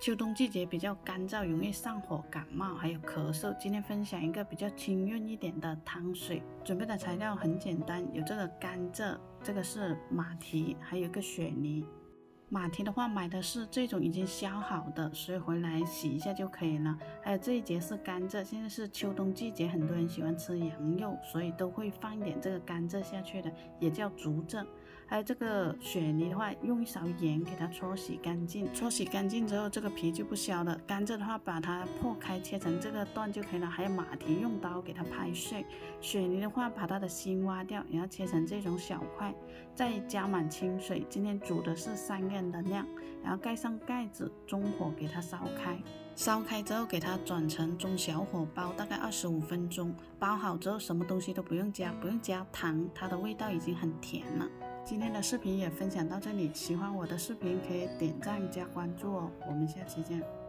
秋冬季节比较干燥，容易上火、感冒，还有咳嗽。今天分享一个比较清润一点的汤水。准备的材料很简单，有这个甘蔗，这个是马蹄，还有一个雪泥。马蹄的话买的是这种已经削好的，所以回来洗一下就可以了。还有这一节是甘蔗，现在是秋冬季节，很多人喜欢吃羊肉，所以都会放一点这个甘蔗下去的，也叫竹蔗。还有这个雪泥的话，用一勺盐给它搓洗干净，搓洗干净之后，这个皮就不削了。甘蔗的话，把它破开切成这个段就可以了。还有马蹄，用刀给它拍碎。雪泥的话，把它的心挖掉，然后切成这种小块，再加满清水。今天煮的是3个人的量，然后盖上盖子，中火给它烧开。烧开之后，给它转成中小火煲，大概25分钟。煲好之后，什么东西都不用加，不用加糖，它的味道已经很甜了。今天的视频也分享到这里，喜欢我的视频可以点赞加关注哦，我们下期见。